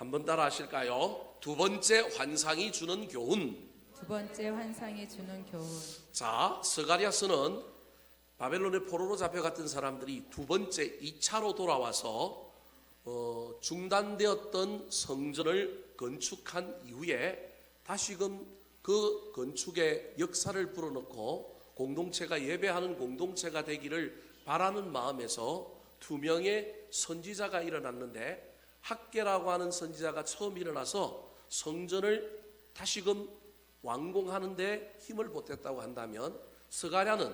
한번 따라 하실까요? 두 번째 환상이 주는 교훈. 두 번째 환상이 주는 교훈. 자, 스가랴서는 바벨론의 포로로 잡혀갔던 사람들이 두 번째 2차로 돌아와서 중단되었던 성전을 건축한 이후에 다시금 그 건축의 역사를 불어넣고 공동체가 예배하는 공동체가 되기를 바라는 마음에서 두 명의 선지자가 일어났는데, 학개라고 하는 선지자가 처음 일어나서 성전을 다시금 완공하는 데 힘을 보탰다고 한다면, 스가랴는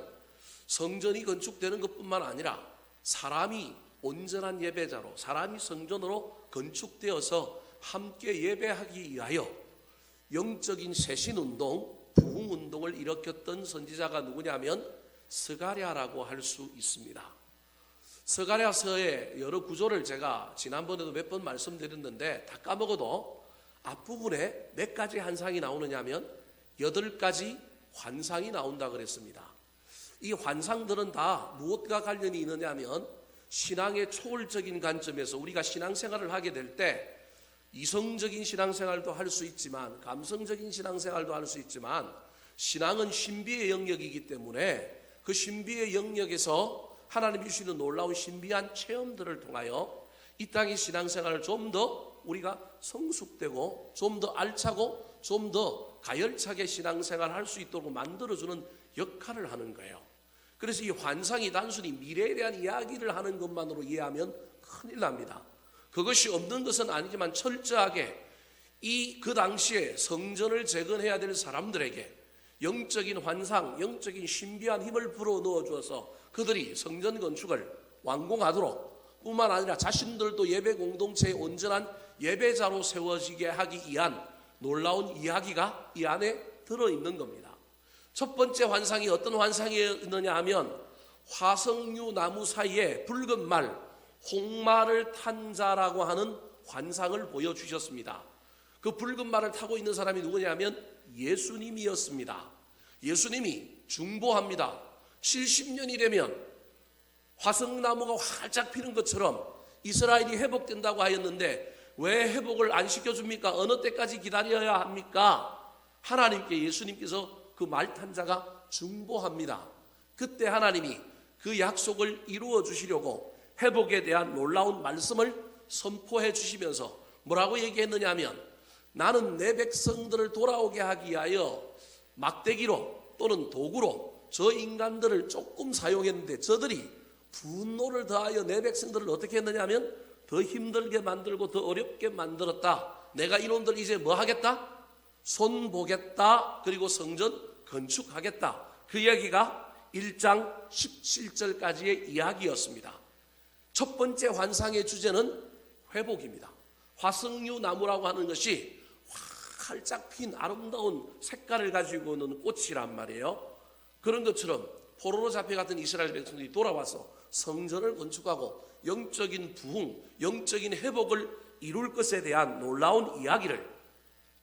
성전이 건축되는 것뿐만 아니라 사람이 온전한 예배자로, 사람이 성전으로 건축되어서 함께 예배하기 위하여 영적인 새신운동, 부흥운동을 일으켰던 선지자가 누구냐면 스가랴라고 할 수 있습니다. 스가랴서의 여러 구조를 제가 지난번에도 몇 번 말씀드렸는데 다 까먹어도 앞부분에 몇 가지 환상이 나오느냐면 8가지 환상이 나온다 그랬습니다. 이 환상들은 다 무엇과 관련이 있느냐면 신앙의 초월적인 관점에서 우리가 신앙생활을 하게 될 때 이성적인 신앙생활도 할 수 있지만 감성적인 신앙생활도 할 수 있지만 신앙은 신비의 영역이기 때문에 그 신비의 영역에서 하나님이 주시는 놀라운 신비한 체험들을 통하여 이 땅의 신앙생활을 좀 더 우리가 성숙되고 좀 더 알차고 좀 더 가열차게 신앙생활을 할 수 있도록 만들어주는 역할을 하는 거예요. 그래서 이 환상이 단순히 미래에 대한 이야기를 하는 것만으로 이해하면 큰일 납니다. 그것이 없는 것은 아니지만 철저하게 그 당시에 성전을 재건해야 될 사람들에게 영적인 환상, 영적인 신비한 힘을 불어넣어 주어서 그들이 성전 건축을 완공하도록 뿐만 아니라 자신들도 예배 공동체의 온전한 예배자로 세워지게 하기 위한 놀라운 이야기가 이 안에 들어있는 겁니다. 첫 번째 환상이 어떤 환상이었느냐 하면 화석류 나무 사이에 붉은 말, 홍말을 탄 자라고 하는 환상을 보여주셨습니다. 그 붉은 말을 타고 있는 사람이 누구냐면 예수님이었습니다. 예수님이 중보합니다. 70년이 되면 화석나무가 활짝 피는 것처럼 이스라엘이 회복된다고 하였는데 왜 회복을 안 시켜줍니까? 어느 때까지 기다려야 합니까? 하나님께 예수님께서 그 말 탄 자가 중보합니다. 그때 하나님이 그 약속을 이루어 주시려고 회복에 대한 놀라운 말씀을 선포해 주시면서 뭐라고 얘기했느냐 하면 나는 내 백성들을 돌아오게 하기 위하여 막대기로 또는 도구로 저 인간들을 조금 사용했는데 저들이 분노를 더하여 내 백성들을 어떻게 했느냐 하면 더 힘들게 만들고 더 어렵게 만들었다. 내가 이놈들 이제 뭐 하겠다? 손 보겠다. 그리고 성전 건축하겠다. 그 이야기가 1장 17절까지의 이야기였습니다. 첫 번째 환상의 주제는 회복입니다. 화석류 나무라고 하는 것이 활짝 핀 아름다운 색깔을 가지고 있는 꽃이란 말이에요. 그런 것처럼 포로로 잡혀갔던 이스라엘 백성들이 돌아와서 성전을 건축하고 영적인 부흥, 영적인 회복을 이룰 것에 대한 놀라운 이야기를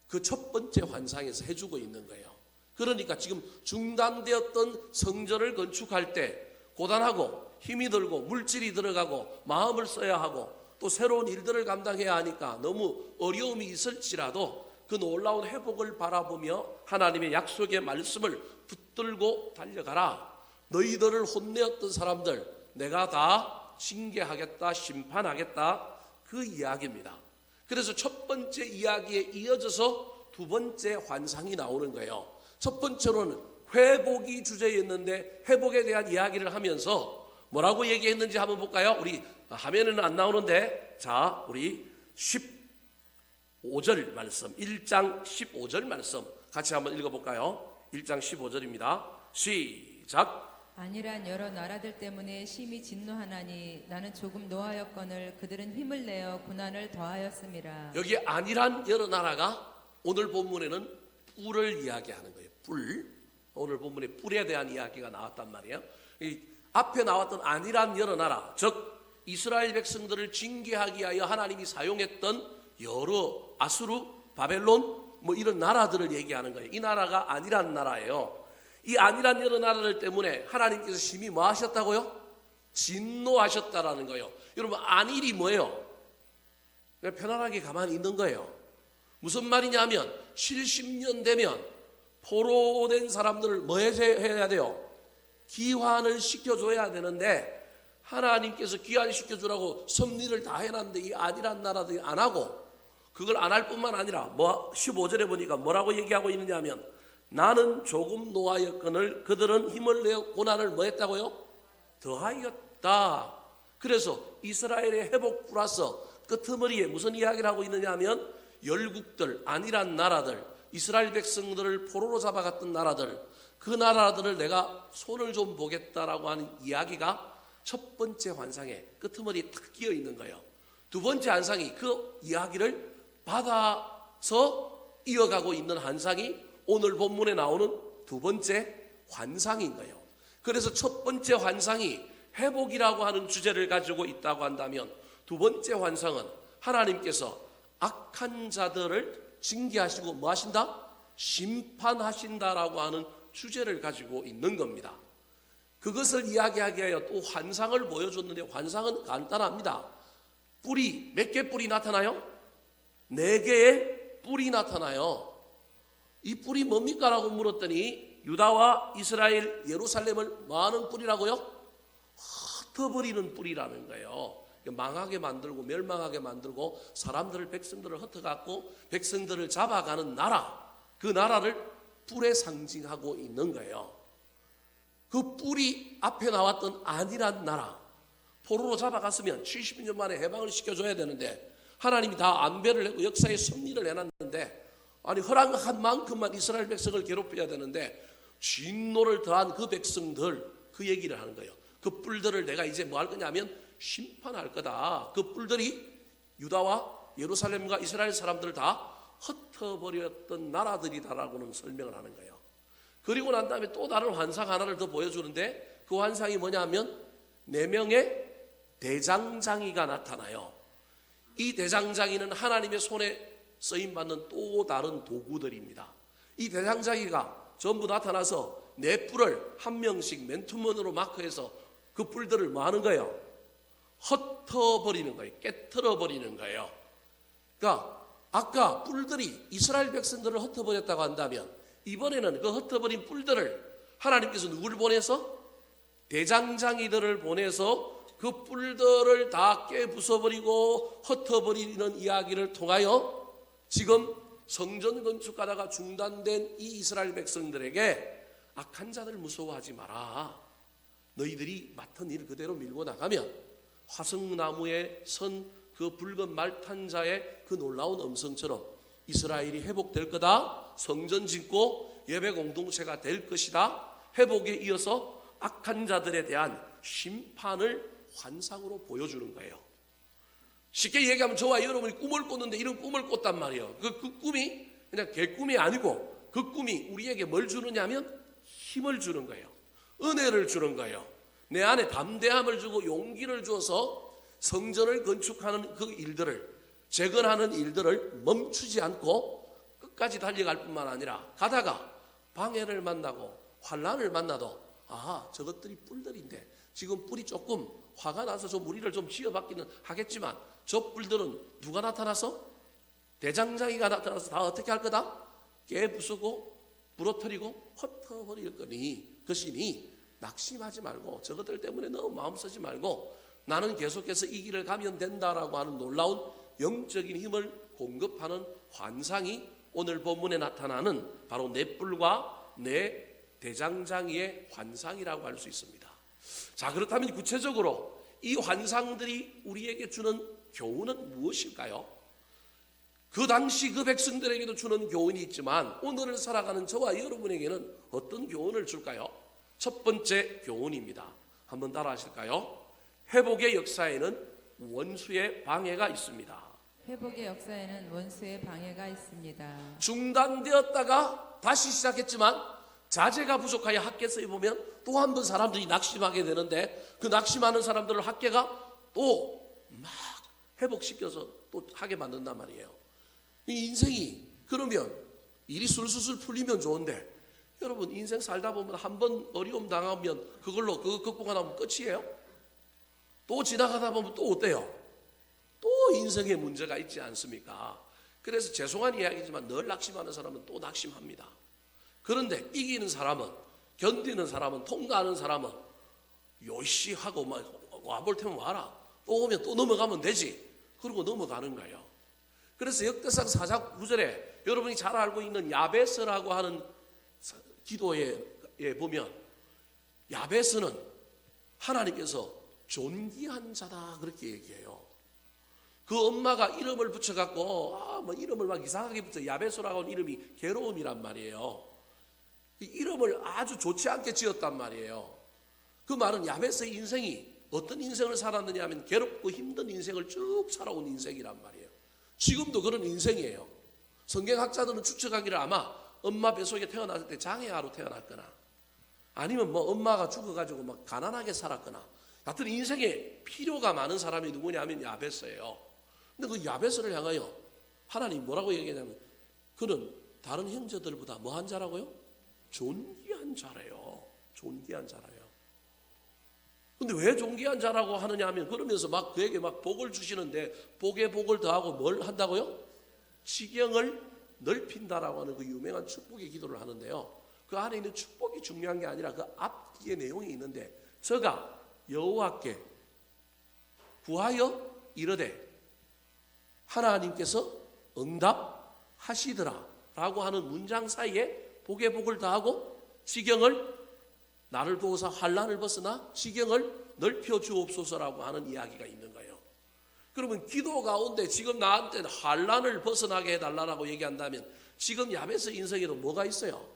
그 첫 번째 환상에서 해주고 있는 거예요. 그러니까 지금 중단되었던 성전을 건축할 때 고단하고 힘이 들고 물질이 들어가고 마음을 써야 하고 또 새로운 일들을 감당해야 하니까 너무 어려움이 있을지라도 그 놀라운 회복을 바라보며 하나님의 약속의 말씀을 붙들고 달려가라. 너희들을 혼내었던 사람들 내가 다 징계하겠다, 심판하겠다, 그 이야기입니다. 그래서 첫 번째 이야기에 이어져서 두 번째 환상이 나오는 거예요. 첫 번째로는 회복이 주제였는데 회복에 대한 이야기를 하면서 뭐라고 얘기했는지 한번 볼까요? 우리 화면에는 안 나오는데 자, 우리 15절 말씀, 1장 15절 말씀 같이 한번 읽어볼까요? 1장 15절입니다. 시작. 아니란 여러 나라들 때문에 심히 진노하나니 나는 조금 노하였거늘 그들은 힘을 내어 고난을 더하였음이라. 여기 아니란 여러 나라가 오늘 본문에는 뿔을 이야기하는 거예요. 뿔. 오늘 본문에 뿔에 대한 이야기가 나왔단 말이에요. 이 앞에 나왔던 아니란 여러 나라, 즉 이스라엘 백성들을 징계하기 위하여 하나님이 사용했던 여러 아수르, 바벨론 뭐 이런 나라들을 얘기하는 거예요. 이 나라가 아니란 나라예요. 이 아니란 여러 나라들 때문에 하나님께서 심히 뭐 하셨다고요? 진노하셨다라는 거예요. 여러분, 안일이 뭐예요? 그냥 편안하게 가만히 있는 거예요. 무슨 말이냐면 70년 되면 포로된 사람들을 뭐 해야 돼요? 귀환을 시켜줘야 되는데 하나님께서 귀환시켜주라고 섭리를 다 해놨는데 이 안이란 나라들이 안 하고, 그걸 안 할 뿐만 아니라 15절에 보니까 뭐라고 얘기하고 있느냐 하면, 나는 조금 노하였거늘 그들은 힘을 내어 고난을 뭐 했다고요? 더하였다. 그래서 이스라엘의 회복 플러스 끄트머리에 무슨 이야기를 하고 있느냐 하면, 열국들, 안이란 나라들, 이스라엘 백성들을 포로로 잡아갔던 나라들, 그 나라들을 내가 손을 좀 보겠다라고 하는 이야기가 첫 번째 환상에 끄트머리에 탁 끼어 있는 거예요. 두 번째 환상이 그 이야기를 받아서 이어가고 있는 환상이 오늘 본문에 나오는 두 번째 환상인 거예요. 그래서 첫 번째 환상이 회복이라고 하는 주제를 가지고 있다고 한다면, 두 번째 환상은 하나님께서 악한 자들을 징계하시고 뭐 하신다? 심판하신다라고 하는 주제를 가지고 있는 겁니다. 그것을 이야기하기 위하여 또 환상을 보여줬는데, 환상은 간단합니다. 뿔이 몇 개 뿔이 나타나요? 4개의 뿔이 나타나요. 이 뿔이 뭡니까? 라고 물었더니 유다와 이스라엘 예루살렘을 많은 뿔이라고요? 흩어버리는 뿔이라는 거예요. 망하게 만들고 멸망하게 만들고 사람들을, 백성들을 흩어갖고 백성들을 잡아가는 나라, 그 나라를 뿔에 상징하고 있는 거예요. 그 뿔이 앞에 나왔던 안이란 나라, 포로로 잡아갔으면 70년 만에 해방을 시켜줘야 되는데 하나님이 다 안배를 하고 역사의 섭리를 해놨는데, 아니 허락한 만큼만 이스라엘 백성을 괴롭혀야 되는데 진노를 더한 그 백성들, 그 얘기를 하는 거예요. 그 뿔들을 내가 이제 뭐 할 거냐면 심판할 거다. 그 뿔들이 유다와 예루살렘과 이스라엘 사람들을 다 흩어버렸던 나라들이다라고는 설명을 하는 거예요. 그리고 난 다음에 또 다른 환상 하나를 더 보여주는데, 그 환상이 뭐냐면 4명의 대장장이가 나타나요. 이 대장장이는 하나님의 손에 쓰임받는 또 다른 도구들입니다. 이 대장장이가 전부 나타나서 4뿔을 한 명씩 맨투먼으로 마크해서 그 뿔들을 뭐 하는 거예요? 흩어버리는 거예요. 깨트려버리는 거예요. 그러니까 아까 뿔들이 이스라엘 백성들을 흩어버렸다고 한다면, 이번에는 그 흩어버린 뿔들을 하나님께서 누구를 보내서? 대장장이들을 보내서 그 뿔들을 다 깨부숴버리고 흩어버리는 이야기를 통하여 지금 성전 건축하다가 중단된 이 이스라엘 백성들에게 악한 자들 무서워하지 마라. 너희들이 맡은 일 그대로 밀고 나가면 화성나무에 선 그 붉은 말탄자의 그 놀라운 음성처럼 이스라엘이 회복될 거다. 성전 짓고 예배 공동체가 될 것이다. 회복에 이어서 악한 자들에 대한 심판을 환상으로 보여주는 거예요. 쉽게 얘기하면 저와 여러분이 꿈을 꿨는데 이런 꿈을 꿨단 말이에요. 그 꿈이 그냥 개꿈이 아니고, 그 꿈이 우리에게 뭘 주느냐 하면 힘을 주는 거예요. 은혜를 주는 거예요. 내 안에 담대함을 주고 용기를 주어서 성전을 건축하는 그 일들을, 재건하는 일들을 멈추지 않고 끝까지 달려갈 뿐만 아니라, 가다가 방해를 만나고 환난을 만나도 저것들이 뿔들인데 지금 뿔이 조금 화가 나서 좀 우리를 좀 지어받기는 하겠지만, 저 뿔들은 누가 나타나서? 대장장이가 나타나서 다 어떻게 할 거다? 깨부수고 부러뜨리고 흩어버릴 것이니 낙심하지 말고, 저것들 때문에 너무 마음 쓰지 말고 나는 계속해서 이 길을 가면 된다라고 하는 놀라운 영적인 힘을 공급하는 환상이 오늘 본문에 나타나는 바로 네 뿔과 네 대장장이의 환상이라고 할 수 있습니다. 자, 그렇다면 구체적으로 이 환상들이 우리에게 주는 교훈은 무엇일까요? 그 당시 그 백성들에게도 주는 교훈이 있지만 오늘을 살아가는 저와 여러분에게는 어떤 교훈을 줄까요? 첫 번째 교훈입니다. 한번 따라 하실까요? 회복의 역사에는 원수의 방해가 있습니다. 회복의 역사에는 원수의 방해가 있습니다. 중단되었다가 다시 시작했지만 자재가 부족하여 학계서에 보면 또 한 번 사람들이 낙심하게 되는데, 그 낙심하는 사람들을 학계가 또 막 회복시켜서 또 하게 만든단 말이에요. 이 인생이 그러면 일이 술술술 풀리면 좋은데, 여러분 인생 살다 보면 한 번 어려움 당하면 그걸로 그거 극복하면 끝이에요? 또 지나가다 보면 또 어때요? 또 인생에 문제가 있지 않습니까? 그래서 죄송한 이야기지만 늘 낙심하는 사람은 또 낙심합니다. 그런데 이기는 사람은, 견디는 사람은, 통과하는 사람은 요시 하고 막 와볼 테면 와라, 또 오면 또 넘어가면 되지, 그러고 넘어가는 거예요. 그래서 역대상 4장 9절에 여러분이 잘 알고 있는 야베스라고 하는 기도에 보면, 야베스는 하나님께서 존귀한 자다 그렇게 얘기해요. 그 엄마가 이름을 붙여갖고 뭐 이름을 막 이상하게 붙여, 야베스라고 하는 이름이 괴로움이란 말이에요. 이 이름을 아주 좋지 않게 지었단 말이에요. 그 말은 야베스의 인생이 어떤 인생을 살았느냐 하면 괴롭고 힘든 인생을 쭉 살아온 인생이란 말이에요. 지금도 그런 인생이에요. 성경학자들은 추측하기를 아마 엄마 뱃속에 태어났을 때 장애아로 태어났거나, 아니면 뭐 엄마가 죽어가지고 막 가난하게 살았거나, 하여튼 인생에 필요가 많은 사람이 누구냐 하면 야베스예요. 근데 그 야베스를 향하여 하나님 뭐라고 얘기하냐면, 그는 다른 형제들보다 뭐한 자라고요? 존귀한 자래요. 존귀한 자래요. 근데 왜 존귀한 자라고 하느냐 하면, 그러면서 막 그에게 막 복을 주시는데, 복에 복을 더하고 뭘 한다고요? 지경을 넓힌다라고 하는 그 유명한 축복의 기도를 하는데요. 그 안에 있는 축복이 중요한 게 아니라 그 앞뒤의 내용이 있는데, 저가 여호와께 구하여 이르되 하나님께서 응답하시더라 라고 하는 문장 사이에 복에 복을 더하고 지경을, 나를 보고서 환난을 벗으나 지경을 넓혀 주옵소서라고 하는 이야기가 있는 거예요. 그러면 기도 가운데 지금 나한테 환난을 벗어나게 해달라고 얘기한다면, 지금 야베스 인생에도 뭐가 있어요?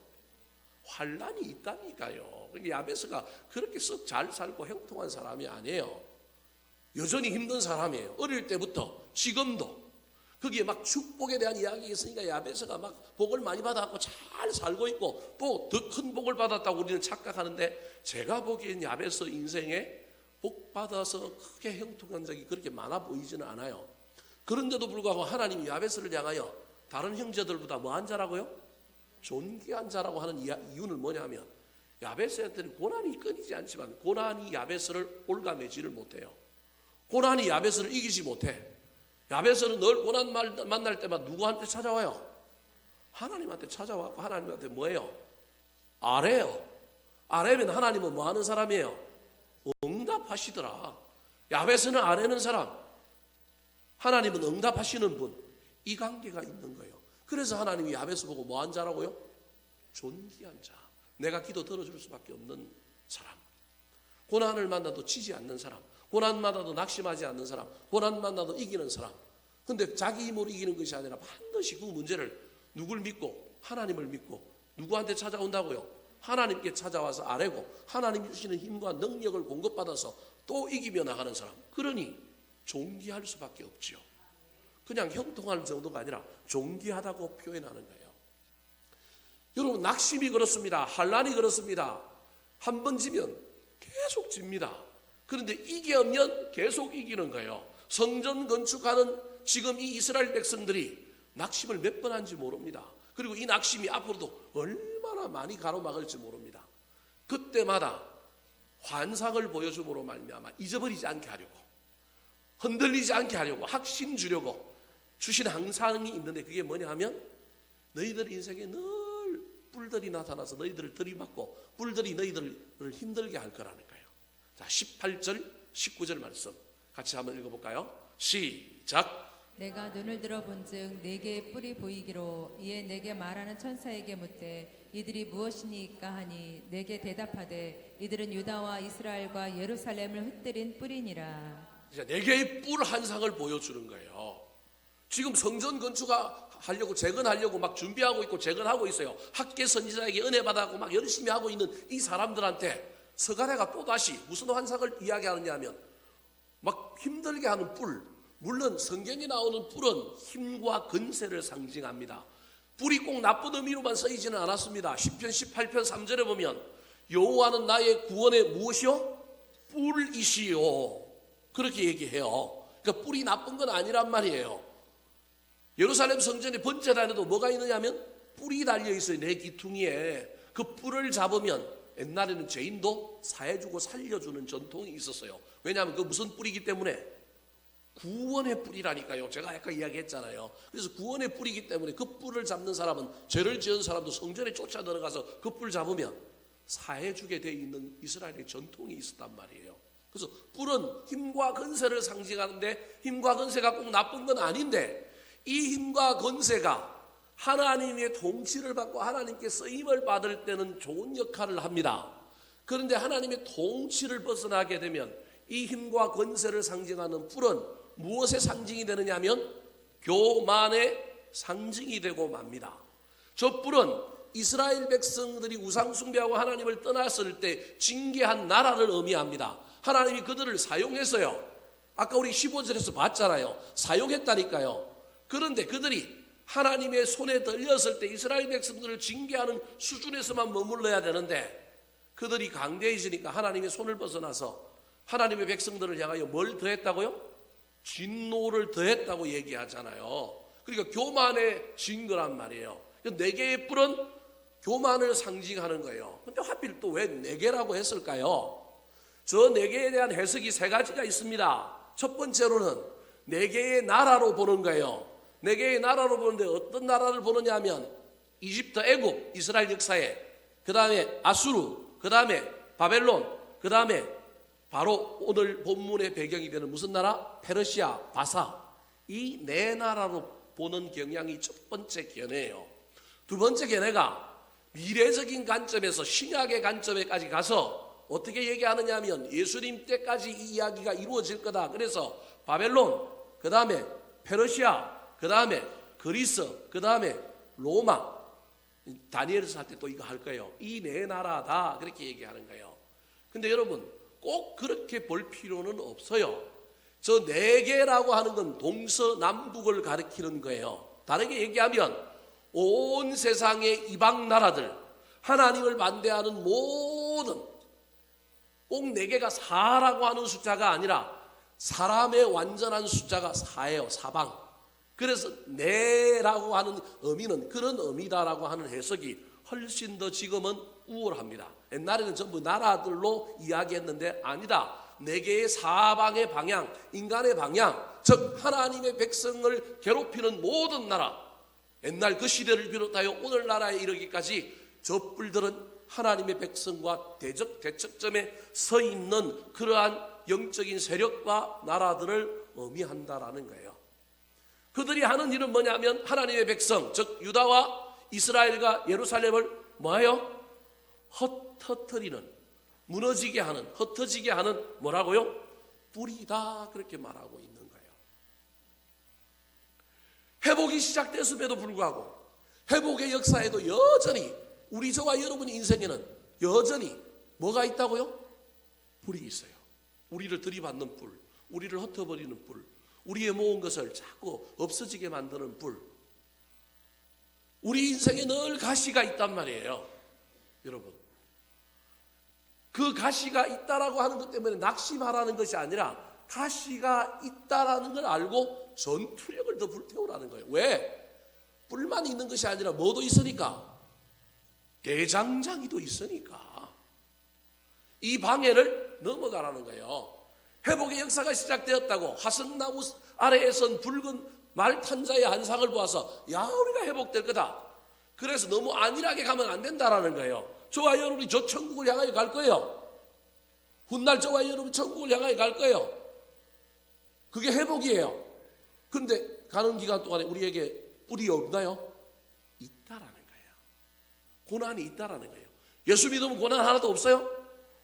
환난이 있다니까요. 야베스가 그렇게 썩 잘 살고 형통한 사람이 아니에요. 여전히 힘든 사람이에요. 어릴 때부터 지금도. 거기에 막 축복에 대한 이야기가 있으니까 야베스가 막 복을 많이 받아갖고 잘 살고 있고 또 더 큰 복을 받았다고 우리는 착각하는데, 제가 보기엔 야베스 인생에 복 받아서 크게 형통한 적이 그렇게 많아 보이지는 않아요. 그런데도 불구하고 하나님이 야베스를 향하여 다른 형제들보다 뭐한 자라고요? 존귀한 자라고 하는 이유는 뭐냐면, 야베스한테는 고난이 끊이지 않지만 고난이 야베스를 올가매지를 못해요. 고난이 야베스를 이기지 못해. 야베스는 늘 고난 만날 때마다 누구한테 찾아와요? 하나님한테 찾아와서 하나님한테 뭐예요? 아래요. 아래면 하나님은 뭐 하는 사람이에요? 응답하시더라. 야베스는 아래는 사람, 하나님은 응답하시는 분, 이 관계가 있는 거예요. 그래서 하나님이 야베스 보고 뭐한 자라고요? 존귀한 자. 내가 기도 들어줄 수밖에 없는 사람, 고난을 만나도 치지 않는 사람, 고난 만나도 낙심하지 않는 사람, 고난 만나도 이기는 사람. 근데 자기 힘으로 이기는 것이 아니라 반드시 그 문제를 누굴 믿고? 하나님을 믿고. 누구한테 찾아온다고요? 하나님께 찾아와서 아뢰고 하나님이 주시는 힘과 능력을 공급받아서 또 이기며 나가는 사람. 그러니 존귀할 수밖에 없지요. 그냥 형통할 정도가 아니라 존귀하다고 표현하는 거예요. 여러분, 낙심이 그렇습니다. 환난이 그렇습니다. 한 번 지면 계속 집니다. 그런데 이기면 계속 이기는 거예요. 성전 건축하는 지금 이 이스라엘 백성들이 낙심을 몇 번 한지 모릅니다. 그리고 이 낙심이 앞으로도 얼마나 많이 가로막을지 모릅니다. 그때마다 환상을 보여줌으로 말미암아 잊어버리지 않게 하려고, 흔들리지 않게 하려고, 확신 주려고 주신 항상이 있는데, 그게 뭐냐 하면 너희들 인생에 늘 뿔들이 나타나서 너희들을 들이받고 뿔들이 너희들을 힘들게 할 거라는 거예요. 자, 18절 19절 말씀 같이 한번 읽어볼까요? 시작. 내가 눈을 들어본즉 내게 뿔이 보이기로, 이에 내게 말하는 천사에게 묻되 이들이 무엇이니까 하니, 내게 대답하되 이들은 유다와 이스라엘과 예루살렘을 흩뜨린 뿔이니라. 네 개의 뿔 환상을 보여주는 거예요. 지금 성전 건축하려고 재건하려고 막 준비하고 있고 재건하고 있어요. 학계 선지자에게 은혜 받아고 막 열심히 하고 있는 이 사람들한테 서가랴가 또다시 무슨 환상을 이야기하느냐 하면, 막 힘들게 하는 뿔. 물론 성경에 나오는 뿔은 힘과 근세를 상징합니다. 뿔이 꼭 나쁜 의미로만 쓰이지는 않았습니다. 시편 18편 3절에 보면 여호와는 나의 구원의 무엇이요? 뿔이시요. 그렇게 얘기해요. 그러니까 뿔이 나쁜 건 아니란 말이에요. 예루살렘 성전의 번제단에도 뭐가 있느냐면 뿔이 달려있어요. 내 기퉁이에. 그 뿔을 잡으면 옛날에는 죄인도 사해주고 살려주는 전통이 있었어요. 왜냐하면 그 무슨 뿔이기 때문에? 구원의 뿌리라니까요. 제가 아까 이야기했잖아요. 그래서 구원의 뿌리이기 때문에 그 뿔을 잡는 사람은 죄를 지은 사람도 성전에 쫓아 들어가서 그 뿔 잡으면 사해주게 돼 있는 이스라엘의 전통이 있었단 말이에요. 그래서 뿔은 힘과 건세를 상징하는데 힘과 건세가 꼭 나쁜 건 아닌데 이 힘과 건세가 하나님의 통치를 받고 하나님께 쓰임을 받을 때는 좋은 역할을 합니다. 그런데 하나님의 통치를 벗어나게 되면 이 힘과 건세를 상징하는 뿔은 무엇의 상징이 되느냐 하면 교만의 상징이 되고 맙니다. 저 뿔은 이스라엘 백성들이 우상 숭배하고 하나님을 떠났을 때 징계한 나라를 의미합니다. 하나님이 그들을 사용했어요. 아까 우리 15절에서 봤잖아요. 사용했다니까요. 그런데 그들이 하나님의 손에 들렸을 때 이스라엘 백성들을 징계하는 수준에서만 머물러야 되는데 그들이 강대해지니까 하나님의 손을 벗어나서 하나님의 백성들을 향하여 뭘 더했다고요? 진노를 더했다고 얘기하잖아요. 그러니까 교만의 증거란 말이에요. 네 개의 뿔은 교만을 상징하는 거예요. 근데 하필 또 왜 네 개라고 했을까요? 저 네 개에 대한 해석이 세 가지가 있습니다. 첫 번째로는 네 개의 나라로 보는 거예요. 네 개의 나라로 보는데 어떤 나라를 보느냐 하면 이집트, 애굽, 이스라엘 역사에, 그 다음에 아수르, 그 다음에 바벨론, 그 다음에 바로 오늘 본문의 배경이 되는 무슨 나라? 페르시아, 바사. 이 네 나라로 보는 경향이 첫 번째 견해예요. 두 번째 견해가 미래적인 관점에서 신약의 관점에까지 가서 어떻게 얘기하느냐 하면 예수님 때까지 이 이야기가 이루어질 거다. 그래서 바벨론, 그 다음에 페르시아, 그 다음에 그리스, 그 다음에 로마. 다니엘서 할 때 또 이거 할 거예요. 이 네 나라다. 그렇게 얘기하는 거예요. 근데 여러분 꼭 그렇게 볼 필요는 없어요. 저 네 개라고 하는 건 동서남북을 가리키는 거예요. 다르게 얘기하면 온 세상의 이방 나라들, 하나님을 반대하는 모든, 꼭 네 개가 4라고 하는 숫자가 아니라 사람의 완전한 숫자가 4예요. 사방. 그래서 네라고 하는 의미는 그런 의미다라고 하는 해석이 훨씬 더 지금은 우월합니다. 옛날에는 전부 나라들로 이야기했는데 아니다. 네 개의 사방의 방향, 인간의 방향, 즉 하나님의 백성을 괴롭히는 모든 나라, 옛날 그 시대를 비롯하여 오늘날에 이르기까지 저 뿔들은 하나님의 백성과 대척점에 서 있는 그러한 영적인 세력과 나라들을 의미한다라는 거예요. 그들이 하는 일은 뭐냐면 하나님의 백성, 즉 유다와 이스라엘과 예루살렘을 뭐예요? 흩어뜨리는, 무너지게 하는, 흩어지게 하는 뭐라고요? 뿔이다, 그렇게 말하고 있는 거예요. 회복이 시작됐음에도 불구하고 회복의 역사에도 여전히 우리 저와 여러분의 인생에는 여전히 뭐가 있다고요? 뿔이 있어요. 우리를 들이받는 뿔, 우리를 흩어버리는 뿔, 우리의 모은 것을 자꾸 없어지게 만드는 뿔. 우리 인생에 늘 가시가 있단 말이에요. 여러분, 그 가시가 있다라고 하는 것 때문에 낙심하라는 것이 아니라 가시가 있다라는 걸 알고 전투력을 더 불태우라는 거예요. 왜? 뿔만 있는 것이 아니라 뭐도 있으니까? 대장장이도 있으니까. 이 방해를 넘어가라는 거예요. 회복의 역사가 시작되었다고 화성나무 아래에 선 붉은 말탄자의 한상을 보아서 야, 우리가 회복될 거다. 그래서 너무 안일하게 가면 안 된다라는 거예요. 저와 여러분이 저 천국을 향하여 갈 거예요. 훗날 저와 여러분 천국을 향하여 갈 거예요. 그게 회복이에요. 그런데 가는 기간 동안에 우리에게 뿔이 없나요? 있다라는 거예요. 고난이 있다라는 거예요. 예수 믿으면 고난 하나도 없어요?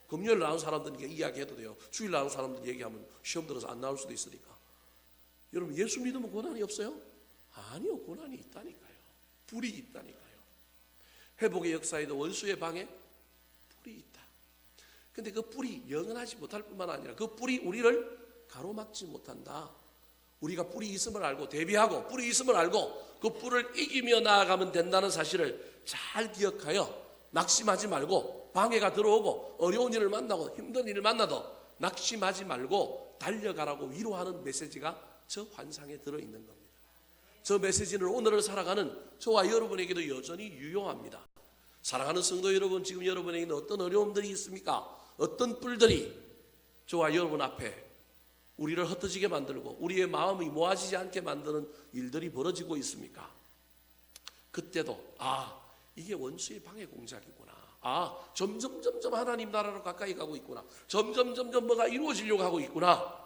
금요일 나온 사람들에게 이야기해도 돼요. 주일 나온 사람들 얘기하면 시험 들어서 안 나올 수도 있으니까. 여러분 예수 믿으면 고난이 없어요? 아니요, 고난이 있다니까요. 뿔이 있다니까요. 회복의 역사에도 원수의 방에 뿔이 있다. 근데 그 뿔이 영원하지 못할 뿐만 아니라 그 뿔이 우리를 가로막지 못한다. 우리가 뿔이 있음을 알고 대비하고 뿔이 있음을 알고 그 뿔을 이기며 나아가면 된다는 사실을 잘 기억하여 낙심하지 말고 방해가 들어오고 어려운 일을 만나고 힘든 일을 만나도 낙심하지 말고 달려가라고 위로하는 메시지가 저 환상에 들어있는 겁니다. 저 메시지는 오늘을 살아가는 저와 여러분에게도 여전히 유용합니다. 사랑하는 성도 여러분, 지금 여러분에게는 어떤 어려움들이 있습니까? 어떤 뿔들이 저와 여러분 앞에 우리를 흩어지게 만들고 우리의 마음이 모아지지 않게 만드는 일들이 벌어지고 있습니까? 그때도 이게 원수의 방해 공작이구나. 점점 하나님 나라로 가까이 가고 있구나. 점점 뭐가 이루어지려고 하고 있구나.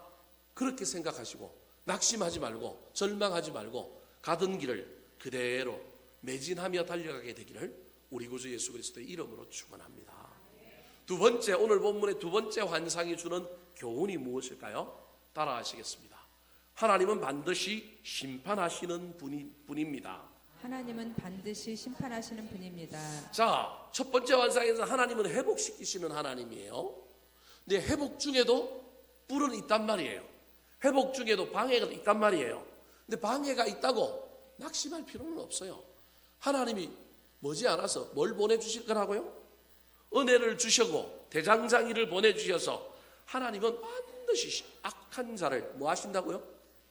그렇게 생각하시고 낙심하지 말고 절망하지 말고 가던 길을 그대로 매진하며 달려가게 되기를 우리 구주 예수 그리스도의 이름으로 축원합니다. 두 번째, 오늘 본문의 두 번째 환상이 주는 교훈이 무엇일까요? 따라하시겠습니다. 하나님은 반드시 심판하시는 분입니다. 하나님은 반드시 심판하시는 분입니다. 자, 첫 번째 환상에서 하나님은 회복시키시는 하나님이에요. 근데 회복 중에도 뿔은 있단 말이에요. 회복 중에도 방해가 있단 말이에요. 근데 방해가 있다고 낙심할 필요는 없어요. 하나님이 머지않아서 뭘 보내주실 거라고요? 은혜를 주시고 대장장이를 보내주셔서 하나님은 반드시 악한 자를 뭐 하신다고요?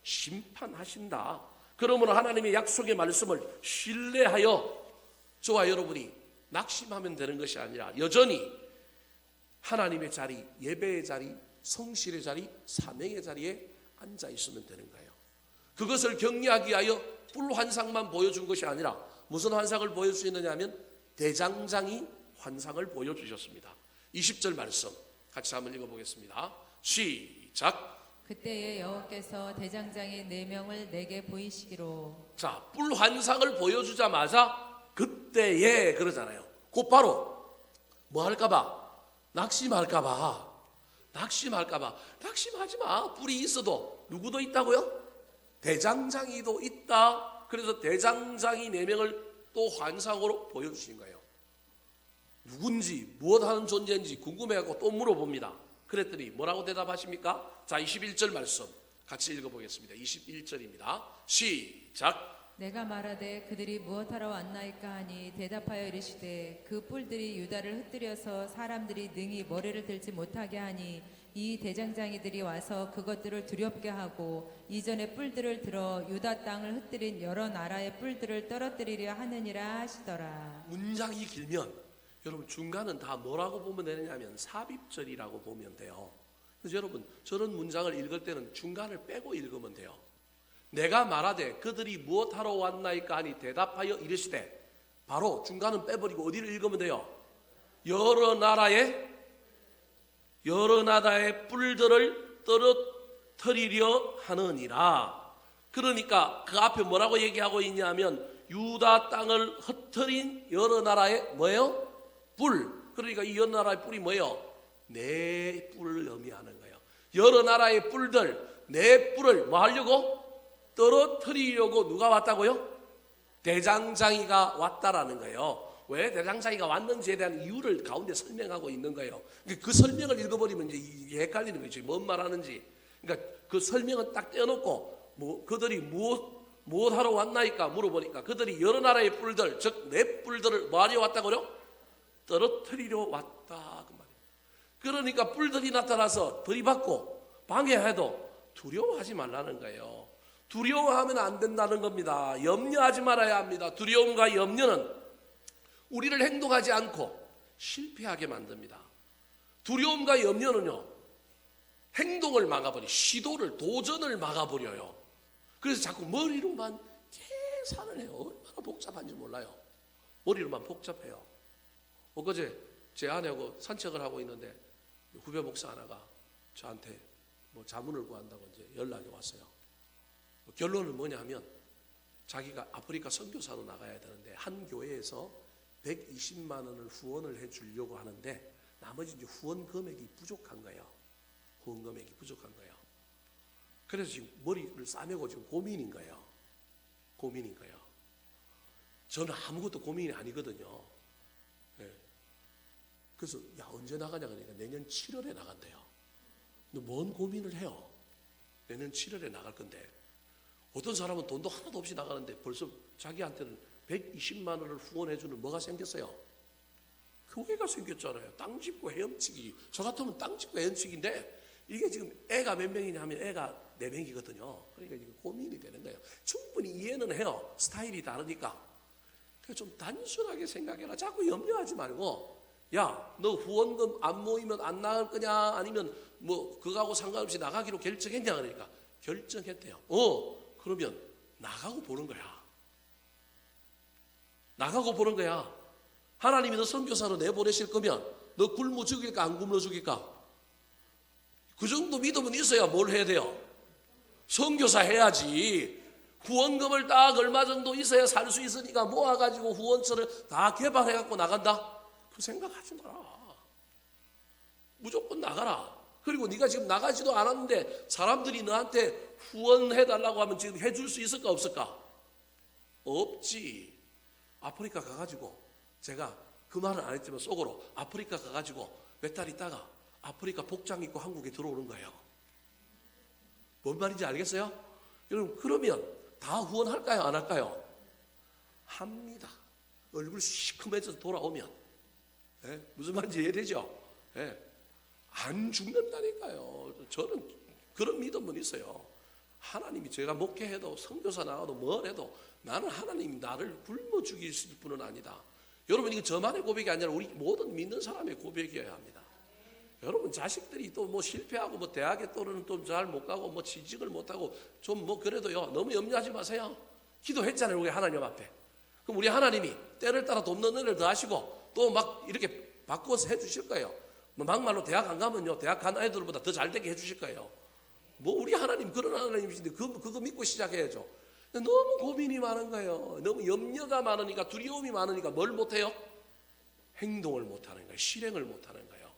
심판하신다. 그러므로 하나님의 약속의 말씀을 신뢰하여 저와 여러분이 낙심하면 되는 것이 아니라 여전히 하나님의 자리, 예배의 자리, 성실의 자리, 사명의 자리에 앉아 있으면 되는 거예요. 그것을 격려하기 위하여 뿔 환상만 보여준 것이 아니라 무슨 환상을 보여줄 수 있느냐 하면 대장장이 환상을 보여주셨습니다. 20절 말씀 같이 한번 읽어보겠습니다. 시작. 그때에 여호와께서 대장장이 4명을 내게 보이시기로. 자, 뿔 환상을 보여주자마자 그때에 그러잖아요. 곧바로 뭐 할까봐? 낙심하지 마. 뿔이 있어도 누구도 있다고요? 대장장이도 있다. 그래서 대장장이 4명을 또 환상으로 보여주신 거예요. 누군지 무엇하는 존재인지 궁금해하고 또 물어봅니다. 그랬더니 뭐라고 대답하십니까? 자, 21절 말씀 같이 읽어보겠습니다. 21절입니다. 시작. 내가 말하되 그들이 무엇하러 왔나이까 하니 대답하여 이르시되 그 뿔들이 유다를 흩뜨려서 사람들이 능히 머리를 들지 못하게 하니 이 대장장이들이 와서 그것들을 두렵게 하고 이전에 뿔들을 들어 유다 땅을 흩뜨린 여러 나라의 뿔들을 떨어뜨리려 하느니라 하시더라. 문장이 길면 여러분 중간은 다 뭐라고 보면 되느냐면 삽입절이라고 보면 돼요. 그래서 여러분 저런 문장을 읽을 때는 중간을 빼고 읽으면 돼요. 내가 말하되 그들이 무엇하러 왔나이까 하니 대답하여 이르시되, 바로 중간은 빼버리고 어디를 읽으면 돼요? 여러 나라의 뿔들을 떨어뜨리려 하느니라. 그러니까 그 앞에 뭐라고 얘기하고 있냐면 유다 땅을 흩트린 여러 나라의 뭐예요? 뿔. 그러니까 이 여러 나라의 뿔이 뭐예요? 내 뿔을 의미하는 거예요. 여러 나라의 뿔들, 내 뿔을 뭐 하려고? 떨어뜨리려고 누가 왔다고요? 대장장이가 왔다라는 거예요. 왜 대장장이가 왔는지에 대한 이유를 가운데 설명하고 있는 거예요. 그 설명을 읽어버리면 이제 헷갈리는 거죠. 뭔 말하는지. 그러니까 그 설명은 딱 떼어놓고 그들이 무엇 하러 왔나이까 물어보니까 그들이 여러 나라의 뿔들, 즉 내 뿔들을 뭐 하려 왔다고요? 떨어뜨리려 왔다 그 말이에요. 그러니까 뿔들이 나타나서 들이받고 방해해도 두려워하지 말라는 거예요. 두려워하면 안 된다는 겁니다. 염려하지 말아야 합니다. 두려움과 염려는 우리를 행동하지 않고 실패하게 만듭니다. 두려움과 염려는요, 행동을 막아버려, 시도를, 도전을 막아버려요. 그래서 자꾸 머리로만 계산을 해요. 얼마나 복잡한지 몰라요. 머리로만 복잡해요. 엊그제 제 아내하고 산책을 하고 있는데 후배 목사 하나가 저한테 뭐 자문을 구한다고 이제 연락이 왔어요. 결론은 뭐냐면 자기가 아프리카 선교사로 나가야 되는데 한 교회에서 120만 원을 후원을 해 주려고 하는데 나머지 이제 후원 금액이 부족한 거예요. 후원 금액이 부족한 거예요. 그래서 지금 머리를 싸매고 지금 고민인 거예요. 저는 아무것도 고민이 아니거든요. 네. 그래서 야 언제 나가냐 그러니까 내년 7월에 나간대요. 근데 뭔 고민을 해요? 내년 7월에 나갈 건데 어떤 사람은 돈도 하나도 없이 나가는데 벌써 자기한테는 120만 원을 후원해주는 뭐가 생겼어요? 교회가 생겼잖아요. 땅 짚고 헤엄치기. 저 같으면 땅 짚고 헤엄치기인데 이게 지금 애가 몇 명이냐 하면 애가 4명이거든요. 그러니까 이게 고민이 되는 거예요. 충분히 이해는 해요. 스타일이 다르니까. 그러니까 좀 단순하게 생각해라. 자꾸 염려하지 말고 야, 너 후원금 안 모이면 안 나갈 거냐? 아니면 뭐 그거하고 상관없이 나가기로 결정했냐? 그러니까 결정했대요. 그러면 나가고 보는 거야. 나가고 보는 거야. 하나님이 너 선교사로 내보내실 거면 너 굶어 죽일까 안 굶어 죽일까? 그 정도 믿음은 있어야 뭘 해야 돼요? 선교사 해야지. 후원금을 딱 얼마 정도 있어야 살 수 있으니까 모아가지고 후원처를 다 개발해갖고 나간다? 그 생각하지 마라. 무조건 나가라. 그리고 네가 지금 나가지도 않았는데 사람들이 너한테 후원해달라고 하면 지금 해줄 수 있을까 없을까? 없지. 아프리카 가가지고 제가 그 말은 안 했지만 속으로 아프리카 가가지고 몇 달 있다가 아프리카 복장 입고 한국에 들어오는 거예요. 뭔 말인지 알겠어요? 여러분, 그러면 다 후원할까요? 안 할까요? 합니다. 얼굴 시커매져서 돌아오면. 무슨 말인지 이해되죠? 안 죽는다니까요. 저는 그런 믿음은 있어요. 하나님이 제가 목회해도 선교사 나가도 뭘 해도 나는 하나님이 나를 굶어 죽이실 분은 아니다. 여러분, 이거 저만의 고백이 아니라 우리 모든 믿는 사람의 고백이어야 합니다. 여러분, 자식들이 또 뭐 실패하고 뭐 대학에 또는 또 잘 못 가고 뭐 취직을 못 하고 좀 뭐 그래도요, 너무 염려하지 마세요. 기도했잖아요, 우리 하나님 앞에. 그럼 우리 하나님이 때를 따라 돕는 은혜를 더하시고 또 막 이렇게 바꾸어서 해주실 거예요. 뭐 막말로 대학 안 가면요, 대학 간 아이들보다 더 잘 되게 해주실 거예요. 뭐 우리 하나님 그런 하나님이신데 그거 믿고 시작해야죠. 너무 고민이 많은 거예요. 너무 염려가 많으니까, 두려움이 많으니까 뭘 못해요? 행동을 못하는 거예요. 실행을 못하는 거예요.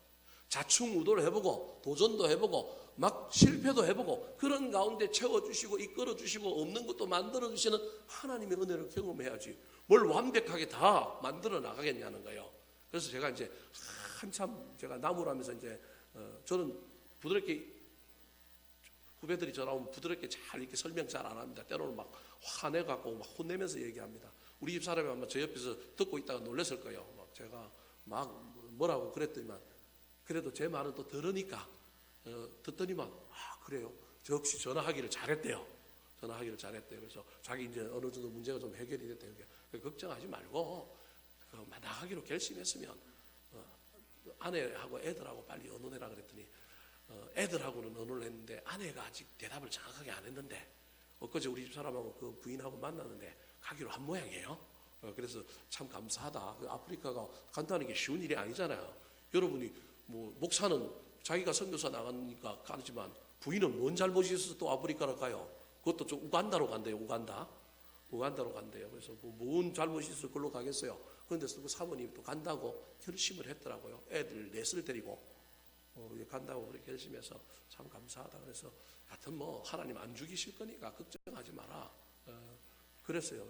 자충우도를 해보고 도전도 해보고 막 실패도 해보고 그런 가운데 채워주시고 이끌어주시고 없는 것도 만들어주시는 하나님의 은혜를 경험해야지 뭘 완벽하게 다 만들어 나가겠냐는 거예요. 그래서 제가 이제 한참 제가 나무라면서 이제 저는 부드럽게, 후배들이 전화 오면 부드럽게 잘 이렇게 설명 잘 안 합니다. 때로는 막 화내갖고 막 혼내면서 얘기합니다. 우리 집 사람이 아마 저 옆에서 듣고 있다가 놀랐을 거예요. 막 제가 막 뭐라고 그랬더니만, 그래도 제 말은 또 들으니까 듣더니만 그래요. 저 역시 전화하기를 잘했대요. 전화하기를 잘했대요. 그래서 자기 이제 어느 정도 문제가 좀 해결이 됐대요. 걱정하지 말고 나가기로 결심했으면 아내하고 애들하고 빨리 언론해라 그랬더니 애들하고는 언론을 했는데 아내가 아직 대답을 정확하게 안 했는데 엊그제 우리 집 사람하고 그 부인하고 만났는데 가기로 한 모양이에요. 그래서 참 감사하다. 아프리카가 간단한 게 쉬운 일이 아니잖아요. 여러분이 뭐 목사는 자기가 선교사 나가니까 가지만 부인은 뭔 잘못이 있어서 또 아프리카로 가요. 그것도 좀 우간다로 간대요. 우간다로 간대요. 그래서 뭔 잘못이 있어서 그걸로 가겠어요. 그런데 그 사모님이 또 간다고 결심을 했더라고요. 애들 넷을 데리고 간다고 그렇게 결심해서 참 감사하다. 그래서 하여튼 뭐 하나님 안 죽이실 거니까 걱정하지 마라. 그랬어요.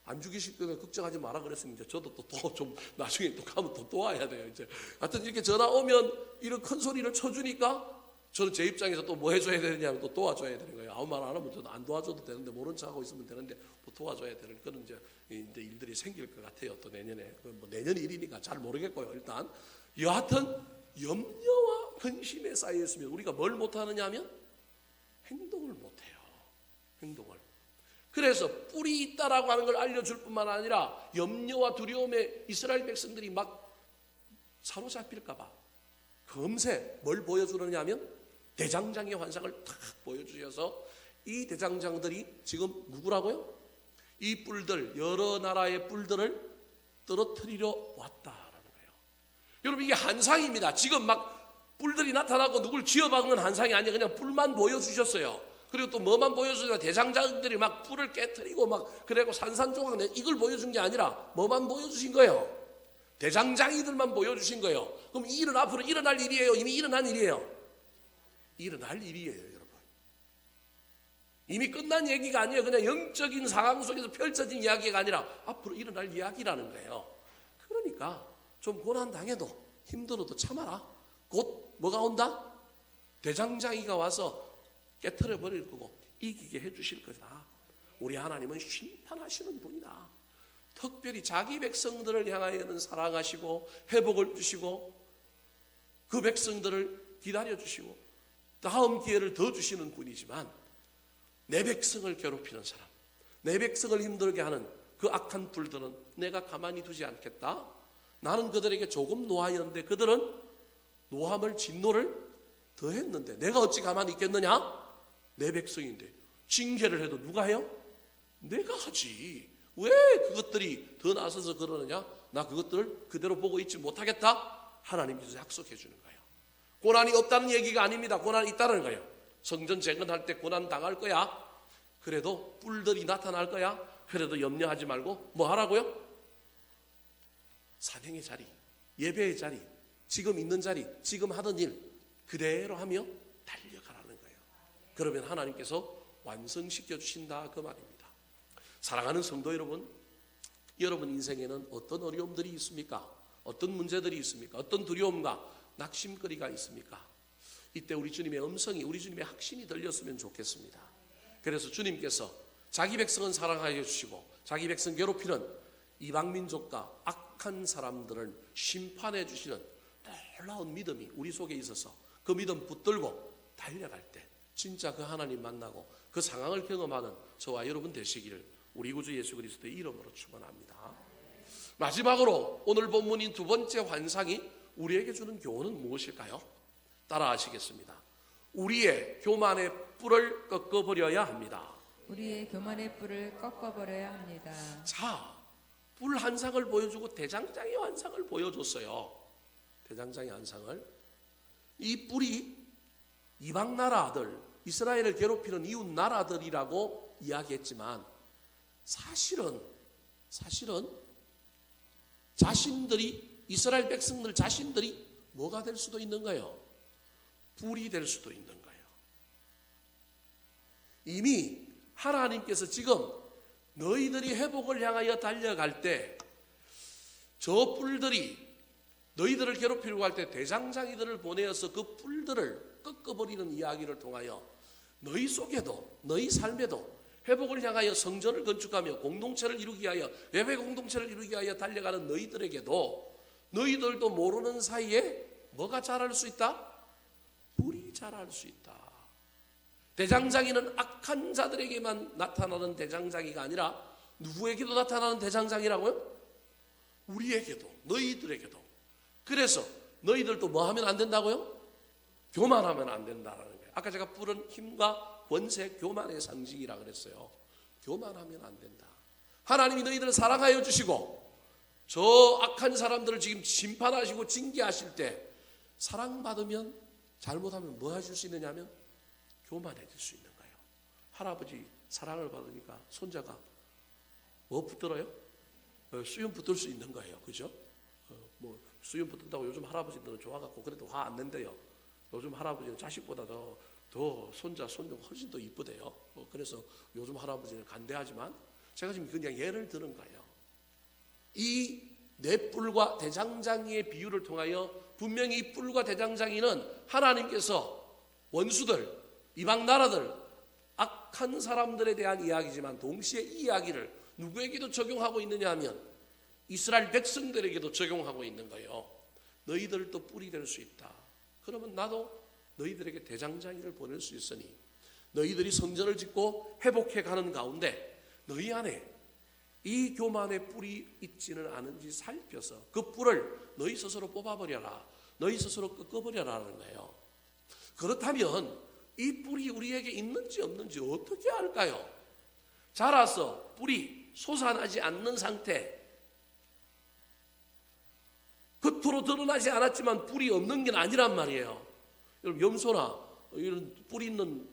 안 죽이실 거니까 걱정하지 마라 그랬으면 이제 저도 또 좀 나중에 또 가면 또 와야 돼요. 이제 하여튼 이렇게 전화 오면 이런 큰 소리를 쳐주니까 저는 제 입장에서 또 뭐 해줘야 되느냐면 또 도와줘야 되는 거예요. 아무 말 안 하면 저는 안 도와줘도 되는데 모른 척하고 있으면 되는데 또 도와줘야 되는 그런 이제 일들이 생길 것 같아요. 또 내년에 뭐 내년 일이니까 잘 모르겠고요. 일단 여하튼 염려와 근심에 쌓여 있으면 우리가 뭘 못하느냐 하면 행동을 못해요. 행동을. 그래서 뿔이 있다라고 하는 걸 알려줄 뿐만 아니라 염려와 두려움에 이스라엘 백성들이 막 사로잡힐까 봐 금세 뭘 보여주느냐 하면 대장장의 환상을 탁 보여주셔서 이 대장장들이 지금 누구라고요? 이 뿔들, 여러 나라의 뿔들을 떨어뜨리려 왔다라는 거예요. 여러분, 이게 환상입니다. 지금 막 뿔들이 나타나고 누굴 쥐어박는 환상이 아니라 그냥 뿔만 보여주셨어요. 그리고 또 뭐만 보여주냐, 대장장들이 막 뿔을 깨트리고 막 그래고 산산조각 이걸 보여준 게 아니라 뭐만 보여주신 거예요? 대장장이들만 보여주신 거예요. 그럼 이 일은 앞으로 일어날 일이에요? 이미 일어난 일이에요? 일어날 일이에요, 여러분. 이미 끝난 얘기가 아니에요. 그냥 영적인 상황 속에서 펼쳐진 이야기가 아니라 앞으로 일어날 이야기라는 거예요. 그러니까 좀 고난당해도 힘들어도 참아라. 곧 뭐가 온다? 대장장이가 와서 깨트려 버릴 거고 이기게 해주실 거다. 우리 하나님은 심판하시는 분이다. 특별히 자기 백성들을 향하여는 사랑하시고 회복을 주시고 그 백성들을 기다려주시고 다음 기회를 더 주시는 분이지만 내 백성을 괴롭히는 사람, 내 백성을 힘들게 하는 그 악한 뿔들은 내가 가만히 두지 않겠다. 나는 그들에게 조금 노하였는데 그들은 노함을 진노를 더했는데 내가 어찌 가만히 있겠느냐? 내 백성인데 징계를 해도 누가 해요? 내가 하지. 왜 그것들이 더 나서서 그러느냐? 나 그것들을 그대로 보고 있지 못하겠다. 하나님께서 약속해 주는 거예요. 고난이 없다는 얘기가 아닙니다. 고난이 있다는 거예요. 성전 재건할 때 고난 당할 거야. 그래도 뿔들이 나타날 거야. 그래도 염려하지 말고 뭐 하라고요? 사명의 자리, 예배의 자리, 지금 있는 자리, 지금 하던 일 그대로 하며 달려가라는 거예요. 그러면 하나님께서 완성시켜 주신다 그 말입니다. 사랑하는 성도 여러분, 여러분 인생에는 어떤 어려움들이 있습니까? 어떤 문제들이 있습니까? 어떤 두려움과 낙심거리가 있습니까? 이때 우리 주님의 음성이, 우리 주님의 확신이 들렸으면 좋겠습니다. 그래서 주님께서 자기 백성은 사랑하여 주시고 자기 백성 괴롭히는 이방민족과 악한 사람들을 심판해 주시는 놀라운 믿음이 우리 속에 있어서 그 믿음 붙들고 달려갈 때 진짜 그 하나님 만나고 그 상황을 경험하는 저와 여러분 되시기를 우리 구주 예수 그리스도의 이름으로 축원합니다. 마지막으로 오늘 본문인 두 번째 환상이 우리에게 주는 교훈은 무엇일까요? 따라 하시겠습니다. 우리의 교만의 뿔을 꺾어버려야 합니다. 우리의 교만의 뿔을 꺾어버려야 합니다. 자, 뿔 한 상을 보여주고 대장장의 환상을 보여줬어요. 대장장의 환상을. 이 뿔이 이방 나라들, 이스라엘을 괴롭히는 이웃 나라들이라고 이야기했지만 사실은 자신들이, 이스라엘 백성들 자신들이 뭐가 될 수도 있는 거예요? 뿔이 될 수도 있는 거예요. 이미 하나님께서 지금 너희들이 회복을 향하여 달려갈 때 저 뿔들이 너희들을 괴롭히려고 할 때 대장장이들을 보내어서 그 뿔들을 꺾어버리는 이야기를 통하여 너희 속에도, 너희 삶에도 회복을 향하여 성전을 건축하며 공동체를 이루기 위하여, 예배 공동체를 이루기 위하여 달려가는 너희들에게도 너희들도 모르는 사이에 뭐가 자랄 수 있다? 뿔이 자랄 수 있다. 대장장이는 악한 자들에게만 나타나는 대장장이가 아니라 누구에게도 나타나는 대장장이라고요? 우리에게도, 너희들에게도. 그래서 너희들도 뭐 하면 안 된다고요? 교만하면 안 된다라는 거예요. 아까 제가 뿔은 힘과 권세, 교만의 상징이라 그랬어요. 교만하면 안 된다. 하나님이 너희들을 사랑하여 주시고 저 악한 사람들을 지금 심판하시고 징계하실 때 사랑받으면, 잘못하면 뭐 하실 수 있느냐 하면 교만해질 수 있는 거예요. 할아버지 사랑을 받으니까 손자가 뭐 붙들어요? 수염 붙들 수 있는 거예요. 그죠? 뭐 수염 붙든다고 요즘 할아버지들은 좋아갖고 그래도 화 안 낸대요. 요즘 할아버지는 자식보다 더 손자, 손녀가 훨씬 더 이쁘대요. 그래서 요즘 할아버지는 간대하지만 제가 지금 그냥 예를 드는 거예요. 이 네 뿔과 대장장이의 비유를 통하여 분명히 이 뿔과 대장장이는 하나님께서 원수들, 이방 나라들, 악한 사람들에 대한 이야기지만 동시에 이 이야기를 누구에게도 적용하고 있느냐 하면 이스라엘 백성들에게도 적용하고 있는 거예요. 너희들도 뿔이 될 수 있다. 그러면 나도 너희들에게 대장장이를 보낼 수 있으니 너희들이 성전을 짓고 회복해 가는 가운데 너희 안에 이 교만의 뿔이 있지는 않은지 살펴서 그 뿔을 너희 스스로 뽑아버려라. 너희 스스로 꺾어버려라는 거예요. 그렇다면 이 뿔이 우리에게 있는지 없는지 어떻게 알까요? 자라서 뿔이 솟아나지 않는 상태, 겉으로 드러나지 않았지만 뿔이 없는 게 아니란 말이에요. 여러분 염소나 이런 뿔이 있는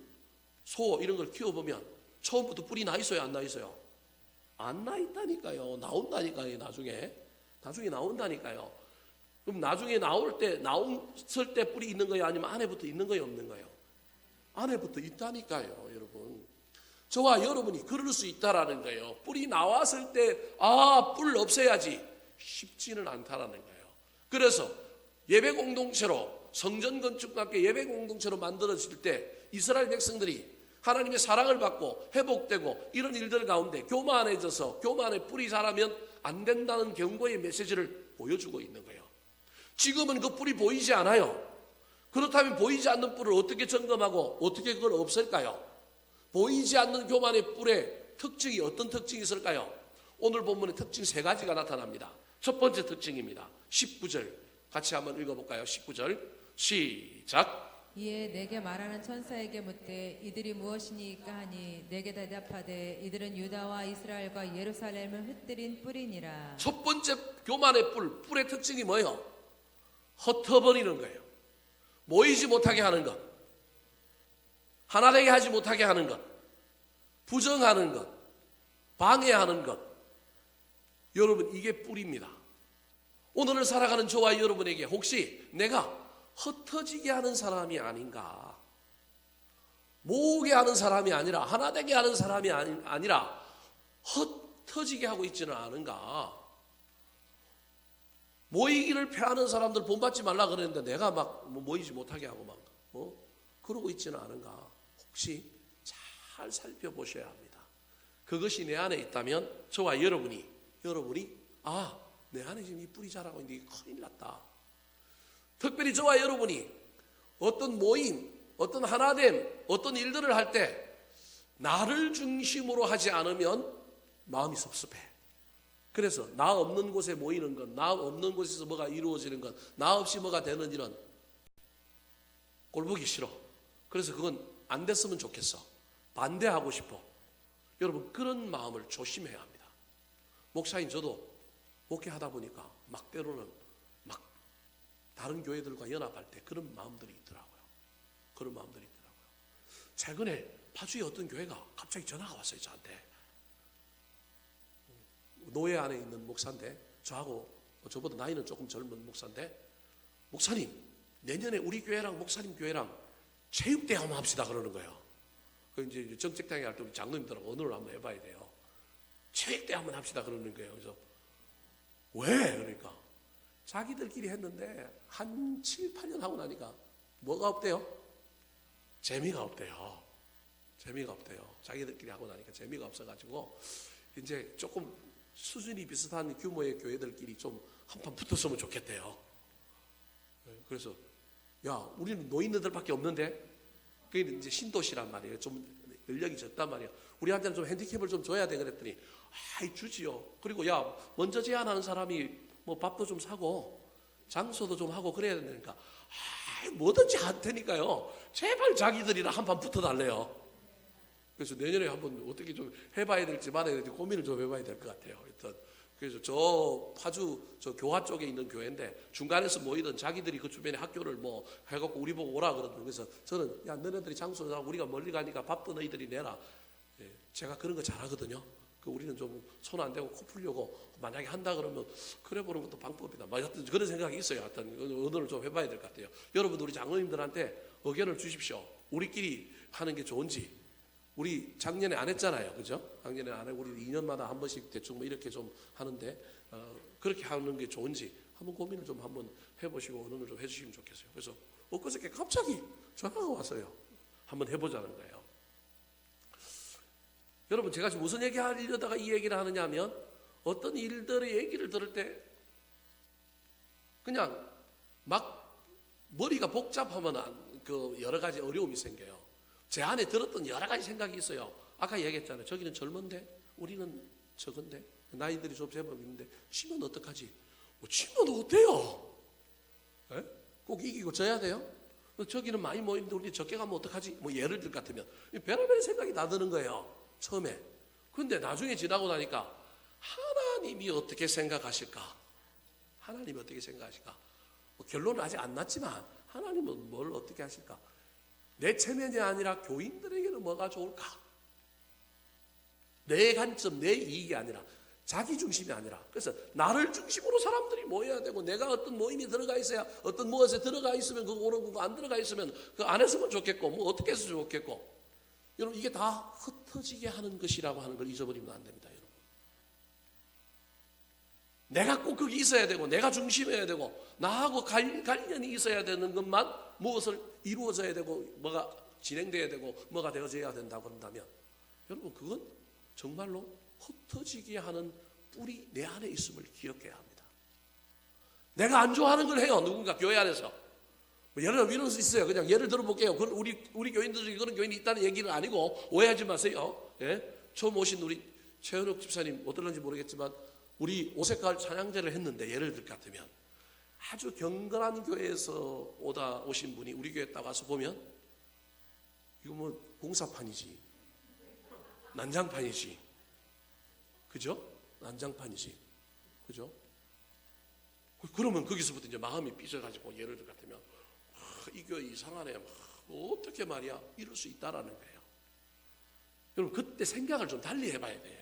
소 이런 걸 키워보면 처음부터 뿔이 나 있어요, 안 나 있어요? 안 나 있다니까요. 나온다니까요. 나중에 나온다니까요. 그럼 나중에 나왔을 때 뿔이 있는 거예요? 아니면 안에부터 있는 거예요, 없는 거예요? 안에부터 있다니까요, 여러분. 저와 여러분이 그럴 수 있다라는 거예요. 뿔이 나왔을 때 뿔 없애야지 쉽지는 않다라는 거예요. 그래서 예배 공동체로, 성전 건축과 함께 예배 공동체로 만들어질 때 이스라엘 백성들이 하나님의 사랑을 받고 회복되고 이런 일들 가운데 교만해져서 교만의 뿔이 자라면 안 된다는 경고의 메시지를 보여주고 있는 거예요. 지금은 그 뿔이 보이지 않아요. 그렇다면 보이지 않는 뿔을 어떻게 점검하고 어떻게 그걸 없앨까요? 보이지 않는 교만의 뿔의 특징이 어떤 특징이 있을까요? 오늘 본문의 특징 3가지가 나타납니다. 첫 번째 특징입니다. 19절 같이 한번 읽어볼까요? 19절 시작. 이에 내게 말하는 천사에게 묻되 이들이 무엇이니까 하니 내게 대답하되 이들은 유다와 이스라엘과 예루살렘을 흩뜨린 뿔이니라. 첫 번째 교만의 뿔의 특징이 뭐예요? 흩어버리는 거예요. 모이지 못하게 하는 것, 하나 되게 하지 못하게 하는 것, 부정하는 것, 방해하는 것. 여러분, 이게 뿔입니다. 오늘을 살아가는 저와 여러분에게 혹시 내가 흩어지게 하는 사람이 아닌가, 모으게 하는 사람이 아니라 하나 되게 하는 사람이 아니라 흩어지게 하고 있지는 않은가? 모이기를 패하는 사람들 본받지 말라 그랬는데 내가 막 모이지 못하게 하고 막 그러고 있지는 않은가? 혹시 잘 살펴보셔야 합니다. 그것이 내 안에 있다면 저와 여러분이 내 안에 지금 이 뿔이 자라고 있는데 큰일 났다. 특별히 저와 여러분이 어떤 모임, 어떤 하나됨, 어떤 일들을 할 때 나를 중심으로 하지 않으면 마음이 섭섭해. 그래서 나 없는 곳에 모이는 것, 나 없는 곳에서 뭐가 이루어지는 것, 나 없이 뭐가 되는 일은 꼴보기 싫어. 그래서 그건 안 됐으면 좋겠어. 반대하고 싶어. 여러분, 그런 마음을 조심해야 합니다. 목사인 저도 목회하다 보니까 막 때로는 다른 교회들과 연합할 때 그런 마음들이 있더라고요. 최근에 파주의 어떤 교회가 갑자기 전화가 왔어요, 저한테. 노예 안에 있는 목사인데, 저보다 나이는 조금 젊은 목사인데, 목사님, 내년에 우리 교회랑 목사님 교회랑 체육대회 한번 합시다 그러는 거예요. 그 이제 정책당에 할 때 우리 장로님들하고 언어를 한번 해봐야 돼요. 체육대회 한번 합시다 그러는 거예요. 그래서 왜? 그러니까 자기들끼리 했는데 한 7, 8년 하고 나니까 뭐가 없대요? 재미가 없대요. 자기들끼리 하고 나니까 재미가 없어가지고 이제 조금 수준이 비슷한 규모의 교회들끼리 좀 한판 붙었으면 좋겠대요. 그래서 우리는 노인네들밖에 없는데, 그게 이제 신도시란 말이에요. 좀 연령이 적단 말이에요. 우리한테는 좀 핸디캡을 좀 줘야 돼 그랬더니 주지요. 그리고 먼저 제안하는 사람이 뭐 밥도 좀 사고 장소도 좀 하고 그래야 되니까 뭐든지 할 테니까요. 제발 자기들이랑 한판 붙어달래요. 그래서 내년에 한번 어떻게 좀 해봐야 될지 말아야 될지 고민을 좀 해봐야 될 것 같아요. 하여튼 그래서 저 파주 저 교화 쪽에 있는 교회인데 중간에서 모이던 자기들이 그 주변에 학교를 뭐 해갖고 우리 보고 오라 그러더라고요. 그래서 저는 너네들이 장소를 하고 우리가 멀리 가니까 밥도 너희들이 내라. 제가 그런 거 잘하거든요. 우리는 좀 손 안 대고 코 풀려고 만약에 한다 그러면 그래 보는 것도 방법이다. 하여튼 그런 생각이 있어요. 하여튼 의논을 좀 해봐야 될 것 같아요. 여러분, 우리 장로님들한테 의견을 주십시오. 우리끼리 하는 게 좋은지. 우리 작년에 안 했잖아요, 그죠? 작년에 안 하고 우리 2년마다 한 번씩 대충 뭐 이렇게 좀 하는데 그렇게 하는 게 좋은지 한번 고민을 좀 한번 해보시고 의논을 좀 해주시면 좋겠어요. 그래서 엊그저께 갑자기 전화가 왔어요. 한번 해보자는 거예요. 여러분, 제가 지금 무슨 얘기하려다가 이 얘기를 하느냐 하면 어떤 일들의 얘기를 들을 때 그냥 막 머리가 복잡하면 그 여러 가지 어려움이 생겨요. 제 안에 들었던 여러 가지 생각이 있어요. 아까 얘기했잖아요. 저기는 젊은데 우리는 적은데 나이들이 좀 제법 있는데 치면 어떡하지? 치면 어때요? 꼭 이기고 져야 돼요? 저기는 많이 모이는데 우리 적게 가면 어떡하지? 뭐 예를 들 것 같으면 별의별 생각이 다 드는 거예요. 처음에. 근데 나중에 지나고 나니까 하나님이 어떻게 생각하실까? 뭐 결론은 아직 안 났지만 하나님은 뭘 어떻게 하실까? 내 체면이 아니라 교인들에게는 뭐가 좋을까? 내 관점, 내 이익이 아니라 자기 중심이 아니라, 그래서 나를 중심으로 사람들이 모여야 되고 내가 어떤 모임에 들어가 있어야, 어떤 무엇에 들어가 있으면 그거 옳은 거고 안 들어가 있으면 그 안 했으면 좋겠고 뭐 어떻게 해서 좋겠고. 여러분, 이게 다 흩어지게 하는 것이라고 하는 걸 잊어버리면 안 됩니다. 여러분, 내가 꼭 거기 있어야 되고 내가 중심이어야 되고 나하고 관련이 있어야 되는 것만 무엇을 이루어져야 되고 뭐가 진행돼야 되고 뭐가 되어져야 된다고 한다면 여러분, 그건 정말로 흩어지게 하는 뿔이 내 안에 있음을 기억해야 합니다. 내가 안 좋아하는 걸 해요. 누군가 교회 안에서. 예를 들어 이런 수 있어요. 그냥 예를 들어 볼게요. 우리 교인들 중에 그런 교인이 있다는 얘기는 아니고 오해하지 마세요. 처음 오신 우리 최현욱 집사님 어떨런지 모르겠지만 우리 오색가을 찬양제를 했는데 예를 들 것 같으면 아주 경건한 교회에서 오신 분이 우리 교회에 딱 와서 보면 이거 뭐 공사판이지, 난장판이지, 그죠? 난장판이지, 그죠? 그러면 거기서부터 이제 마음이 삐져가지고 예를 들 것 같으면 이 교회 이상하네, 어떻게 말이야 이럴 수 있다라는 거예요. 여러분 그때 생각을 좀 달리 해봐야 돼요.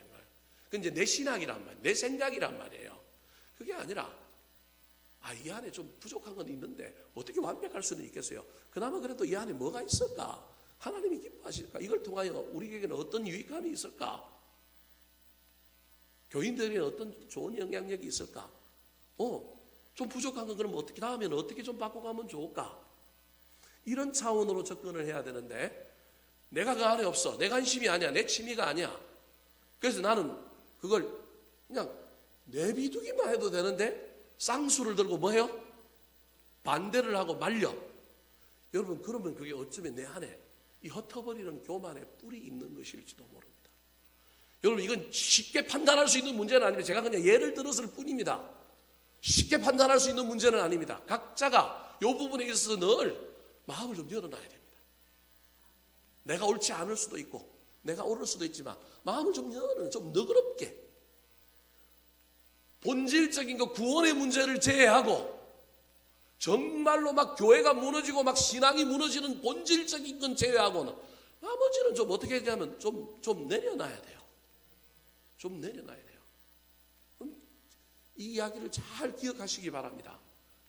그 이제 내 신학이란 말, 내 생각이란 말이에요. 그게 아니라 이 안에 좀 부족한 건 있는데 어떻게 완벽할 수는 있겠어요? 그나마 그래도 이 안에 뭐가 있을까? 하나님이 기뻐하실까? 이걸 통하여 우리에게는 어떤 유익함이 있을까? 교인들에게 어떤 좋은 영향력이 있을까? 좀 부족한 건 그럼 어떻게 다음에는 어떻게 좀 바꿔가면 좋을까? 이런 차원으로 접근을 해야 되는데 내가 그 안에 없어. 내 관심이 아니야. 내 취미가 아니야. 그래서 나는 그걸 그냥 내비두기만 해도 되는데 쌍수를 들고 뭐 해요? 반대를 하고 말려. 여러분 그러면 그게 어쩌면 내 안에 이 흩어버리는 교만의 뿔이 있는 것일지도 모릅니다. 여러분 이건 쉽게 판단할 수 있는 문제는 아닙니다. 제가 그냥 예를 들었을 뿐입니다. 쉽게 판단할 수 있는 문제는 아닙니다. 각자가 이 부분에 있어서 늘 마음을 좀 열어놔야 됩니다. 내가 옳지 않을 수도 있고 내가 옳을 수도 있지만 마음을 좀 열어, 좀 너그럽게 본질적인 그 구원의 문제를 제외하고 정말로 막 교회가 무너지고 막 신앙이 무너지는 본질적인 건 제외하고는 나머지는 좀 어떻게 하냐면 좀 내려놔야 돼요. 좀 내려놔야 돼요. 이 이야기를 잘 기억하시기 바랍니다.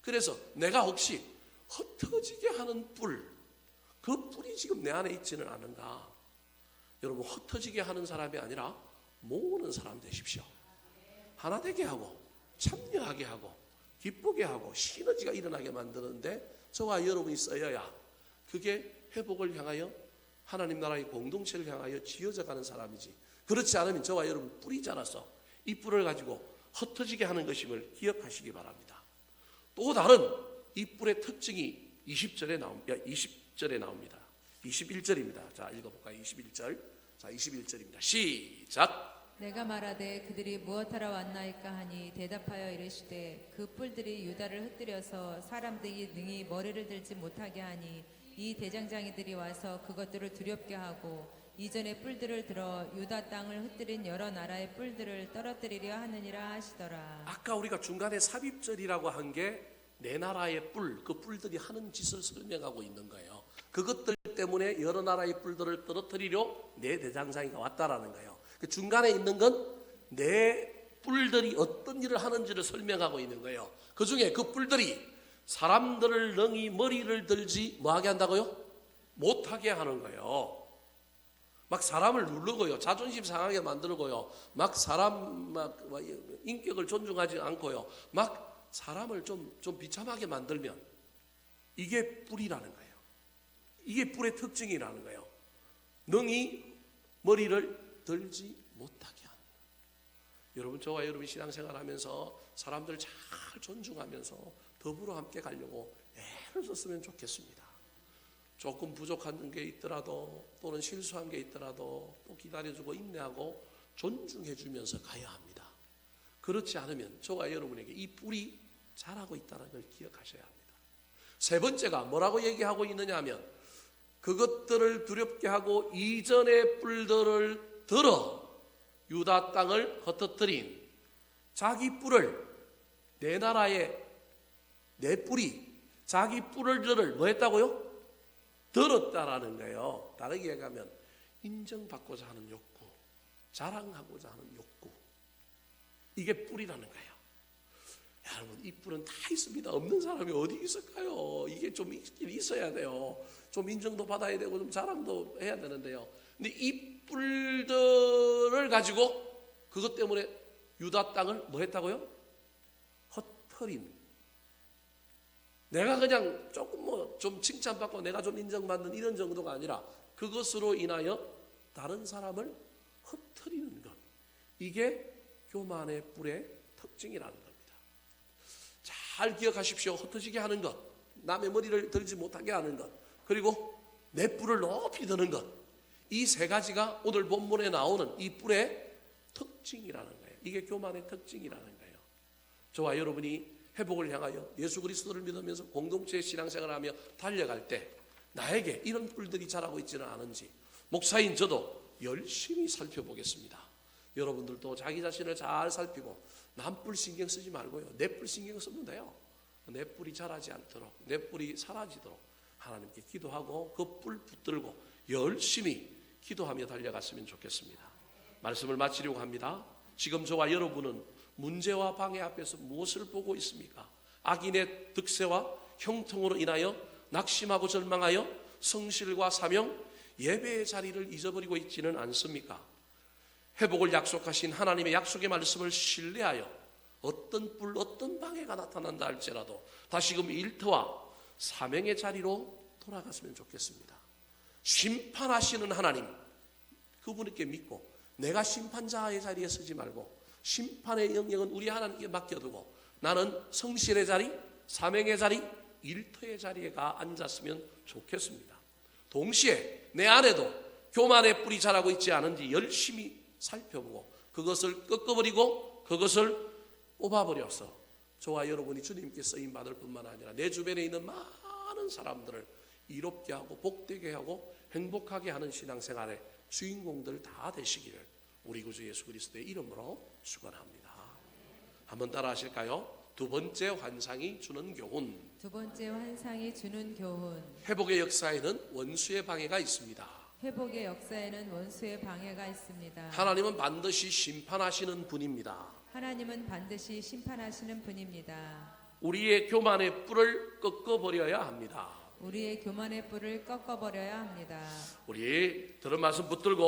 그래서 내가 혹시 흩어지게 하는 그 뿔이 지금 내 안에 있지는 않은가? 여러분 흩어지게 하는 사람이 아니라 모으는 사람 되십시오. 하나 되게 하고 참여하게 하고 기쁘게 하고 시너지가 일어나게 만드는데 저와 여러분이 쓰여야 그게 회복을 향하여 하나님 나라의 공동체를 향하여 지어져 가는 사람이지, 그렇지 않으면 저와 여러분 뿔이 자라서 이 뿔을 가지고 흩어지게 하는 것임을 기억하시기 바랍니다. 또 다른 이 뿔의 특징이 20절에 나옵니다. 21절입니다. 자, 읽어볼까요? 21절. 자, 21절입니다. 시작. 내가 말하되 그들이 무엇하러 왔나이까 하니 대답하여 이르시되 그 뿔들이 유다를 흩뜨려서 사람들이 능히 머리를 들지 못하게 하니 이 대장장이들이 와서 그것들을 두렵게 하고 이전에 뿔들을 들어 유다 땅을 흩뜨린 여러 나라의 뿔들을 떨어뜨리려 하느니라 하시더라. 아까 우리가 중간에 삽입절이라고 한 게 내 나라의 그 뿔들이 하는 짓을 설명하고 있는 거예요. 그것들 때문에 여러 나라의 뿔들을 떨어뜨리려 내 대장장이가 왔다라는 거예요. 그 중간에 있는 건 내 뿔들이 어떤 일을 하는지를 설명하고 있는 거예요. 그 중에 그 뿔들이 사람들을 능히 머리를 들지 뭐하게 한다고요? 못하게 하는 거예요. 막 사람을 누르고요, 자존심 상하게 만들고요, 막 사람 인격을 존중하지 않고요, 막 사람을 좀 비참하게 만들면 이게 뿔이라는 거예요. 이게 뿔의 특징이라는 거예요. 능히 머리를 들지 못하게 하는 거예요. 여러분 저와 여러분이 신앙생활하면서 사람들 잘 존중하면서 더불어 함께 가려고 애를 썼으면 좋겠습니다. 조금 부족한 게 있더라도 또는 실수한 게 있더라도 또 기다려주고 인내하고 존중해주면서 가야 합니다. 그렇지 않으면 저와 여러분에게 이 뿔이 자라고 있다는 걸 기억하셔야 합니다. 세 번째가 뭐라고 얘기하고 있느냐 하면 그것들을 두렵게 하고 이전의 뿔들을 들어 유다 땅을 흩어뜨린 자기 뿔을 내 나라의 내 뿔이 자기 뿔을 뭐 했다고요? 들었다라는 거예요. 다르게 얘기하면 인정받고자 하는 욕구, 자랑하고자 하는 욕구, 이게 뿔이라는 거예요. 여러분 이 뿔은 다 있습니다. 없는 사람이 어디 있을까요? 이게 좀 있긴 있어야 돼요. 좀 인정도 받아야 되고 좀 자랑도 해야 되는데요. 근데 이 뿔들을 가지고 그것 때문에 유다 땅을 뭐 했다고요? 흩어린. 내가 그냥 조금 좀 칭찬받고 내가 좀 인정받는 이런 정도가 아니라 그것으로 인하여 다른 사람을 흩어리는 것, 이게 교만의 뿔의 특징이라는 겁니다. 잘 기억하십시오. 흩어지게 하는 것, 남의 머리를 들지 못하게 하는 것, 그리고 내 뿔을 높이 드는 것, 이 세 가지가 오늘 본문에 나오는 이 뿔의 특징이라는 거예요. 이게 교만의 특징이라는 거예요. 저와 여러분이 회복을 향하여 예수 그리스도를 믿으면서 공동체의 신앙생활을 하며 달려갈 때 나에게 이런 뿔들이 자라고 있지는 않은지 목사인 저도 열심히 살펴보겠습니다. 여러분들도 자기 자신을 잘 살피고 남 뿔 신경 쓰지 말고요, 내 뿔 신경 쓰면 돼요. 내 뿔이 자라지 않도록, 내 뿔이 사라지도록 하나님께 기도하고 그 뿔 붙들고 열심히 기도하며 달려갔으면 좋겠습니다. 말씀을 마치려고 합니다. 지금 저와 여러분은 문제와 방해 앞에서 무엇을 보고 있습니까? 악인의 득세와 형통으로 인하여 낙심하고 절망하여 성실과 사명, 예배의 자리를 잊어버리고 있지는 않습니까? 회복을 약속하신 하나님의 약속의 말씀을 신뢰하여 어떤 뿔, 어떤 방해가 나타난다 할지라도 다시금 일터와 사명의 자리로 돌아갔으면 좋겠습니다. 심판하시는 하나님, 그분께 믿고 내가 심판자의 자리에 서지 말고 심판의 영역은 우리 하나님께 맡겨두고 나는 성실의 자리, 사명의 자리, 일터의 자리에 가 앉았으면 좋겠습니다. 동시에 내 안에도 교만의 뿔이 자라고 있지 않은지 열심히 살펴보고 그것을 꺾어버리고 그것을 뽑아버려서 저와 여러분이 주님께 쓰임받을 뿐만 아니라 내 주변에 있는 많은 사람들을 이롭게 하고 복되게 하고 행복하게 하는 신앙생활의 주인공들 다 되시기를 우리 구주 예수 그리스도의 이름으로 축원합니다. 한번 따라 하실까요? 두 번째 환상이 주는 교훈. 두 번째 환상이 주는 교훈. 회복의 역사에는 원수의 방해가 있습니다. 회복의 역사에는 원수의 방해가 있습니다. 하나님은 반드시 심판하시는 분입니다. 하나님은 반드시 심판하시는 분입니다. 우리의 교만의 뿔을 꺾어버려야 합니다. 우리의 교만의 뿔을 꺾어버려야 합니다. 우리 들은 말씀 붙들고